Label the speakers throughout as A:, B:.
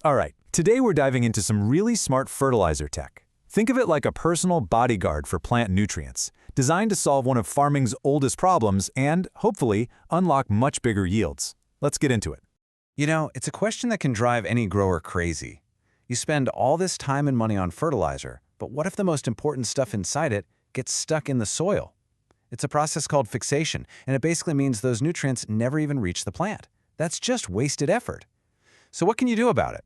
A: All right, today we're diving into some really smart fertilizer tech. Think of it like a personal bodyguard for plant nutrients, designed to solve one of farming's oldest problems and, hopefully, unlock much bigger yields. Let's get into it.
B: You know, it's a question that can drive any grower crazy. You spend all this time and money on fertilizer, but what if the most important stuff inside it gets stuck in the soil? It's a process called fixation, and it basically means those nutrients never even reach the plant. That's just wasted effort. So what can you do about it?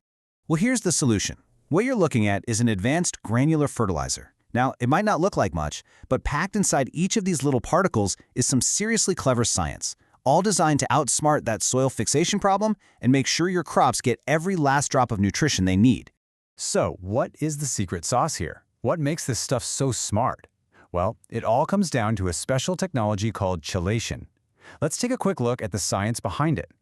C: Well, here's the solution. What you're looking at is an advanced granular fertilizer. Now, it might not look like much, but packed inside each of these little particles is some seriously clever science, all designed to outsmart that soil fixation problem and make sure your crops get every last drop of nutrition they need.
A: So, what is the secret sauce here? What makes this stuff so smart? Well, it all comes down to a special technology called chelation. Let's take a quick look at the science behind it.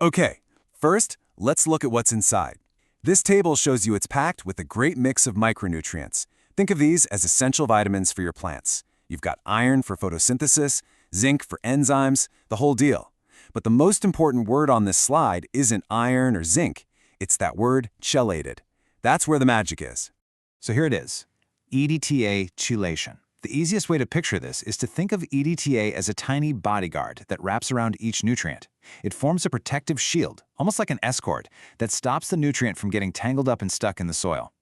D: Okay, first, let's look at what's inside. This table shows you it's packed with a great mix of micronutrients. Think of these as essential vitamins for your plants. You've got iron for photosynthesis, zinc for enzymes, the whole deal. But the most important word on this slide isn't iron or zinc. It's that word chelated. That's where the magic is.
C: So here it is, EDTA chelation. The easiest way to picture this is to think of EDTA as a tiny bodyguard that wraps around each nutrient. It forms a protective shield, almost like an escort, that stops the nutrient from getting tangled up and stuck in the soil.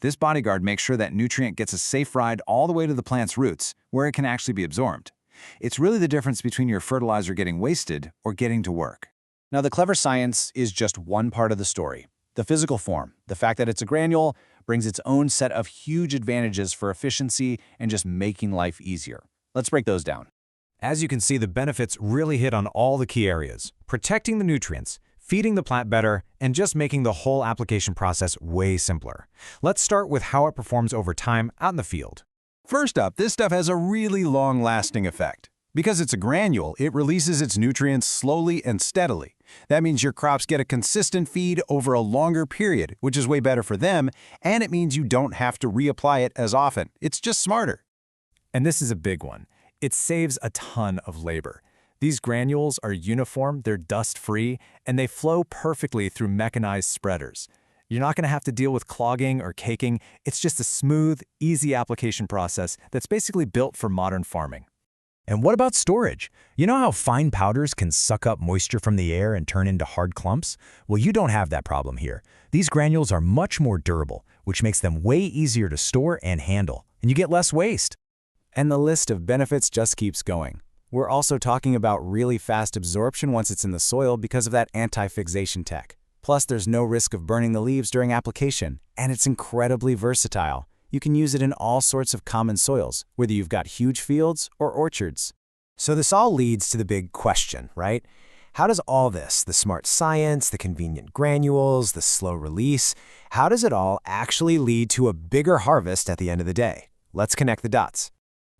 C: This bodyguard makes sure that nutrient gets a safe ride all the way to the plant's roots, where it can actually be absorbed. It's really the difference between your fertilizer getting wasted or getting to work. Now, the clever science is just one part of the story. The physical form, the fact that it's a granule, brings its own set of huge advantages for efficiency and just making life easier. Let's break those down.
A: As you can see, the benefits really hit on all the key areas: protecting the nutrients, feeding the plant better, and just making the whole application process way simpler. Let's start with how it performs over time out in the field.
D: First up, this stuff has a really long-lasting effect. Because it's a granule, it releases its nutrients slowly and steadily. That means your crops get a consistent feed over a longer period, which is way better for them, and it means you don't have to reapply it as often. It's just smarter.
A: And this is a big one. It saves a ton of labor. These granules are uniform, they're dust-free, and they flow perfectly through mechanized spreaders. You're not going to have to deal with clogging or caking. It's just a smooth, easy application process that's basically built for modern farming. And what about storage? You know how fine powders can suck up moisture from the air and turn into hard clumps? Well, you don't have that problem here. These granules are much more durable, which makes them way easier to store and handle, and you get less waste. And the list of benefits just keeps going. We're also talking about really fast absorption once it's in the soil because of that anti-fixation tech. Plus, there's no risk of burning the leaves during application, and it's incredibly versatile. You can use it in all sorts of common soils, whether you've got huge fields or orchards. So this all leads to the big question, right? How does all this, the smart science, the convenient granules, the slow release, how does it all actually lead to a bigger harvest at the end of the day? Let's connect the dots.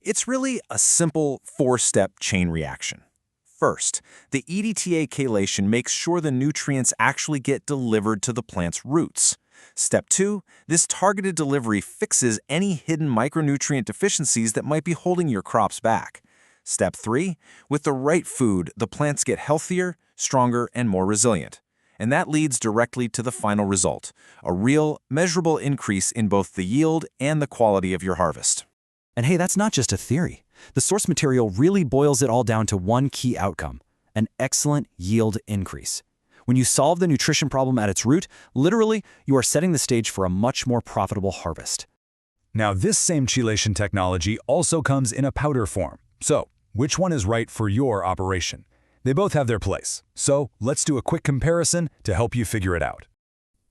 D: It's really a simple four-step chain reaction. First, the edta chelation makes sure the nutrients actually get delivered to the plant's roots. Step 2, this targeted delivery fixes any hidden micronutrient deficiencies that might be holding your crops back. Step 3, with the right food, the plants get healthier, stronger, and more resilient. And that leads directly to the final result, a real, measurable increase in both the yield and the quality of your harvest.
C: And hey, that's not just a theory. The source material really boils it all down to one key outcome: an excellent yield increase. When you solve the nutrition problem at its root, literally, you are setting the stage for a much more profitable harvest.
A: Now, this same chelation technology also comes in a powder form. So, which one is right for your operation? They both have their place. So, let's do a quick comparison to help you figure it out.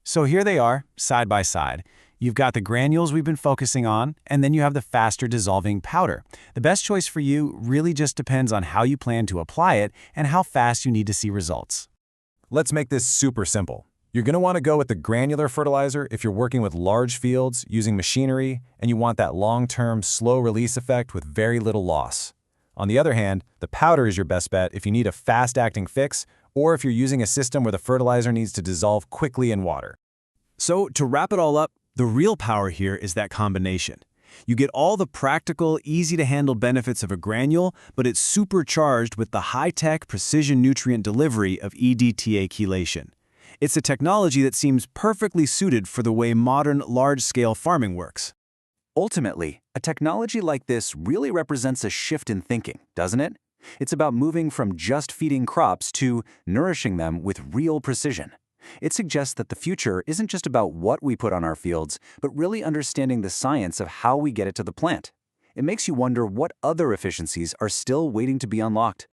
C: So here they are, side by side. You've got the granules we've been focusing on, and then you have the faster dissolving powder. The best choice for you really just depends on how you plan to apply it and how fast you need to see results.
A: Let's make this super simple. You're going to want to go with the granular fertilizer if you're working with large fields, using machinery, and you want that long-term, slow-release effect with very little loss. On the other hand, the powder is your best bet if you need a fast-acting fix or if you're using a system where the fertilizer needs to dissolve quickly in water. So, to wrap it all up, the real power here is that combination. You get all the practical, easy-to-handle benefits of a granule, but it's supercharged with the high-tech precision nutrient delivery of edta chelation.
E: It's a technology that seems perfectly suited for the way modern, large-scale farming works.
C: Ultimately, a technology like this really represents a shift in thinking, doesn't it? It's about moving from just feeding crops to nourishing them with real precision. It suggests that the future isn't just about what we put on our fields, but really understanding the science of how we get it to the plant. It makes you wonder what other efficiencies are still waiting to be unlocked.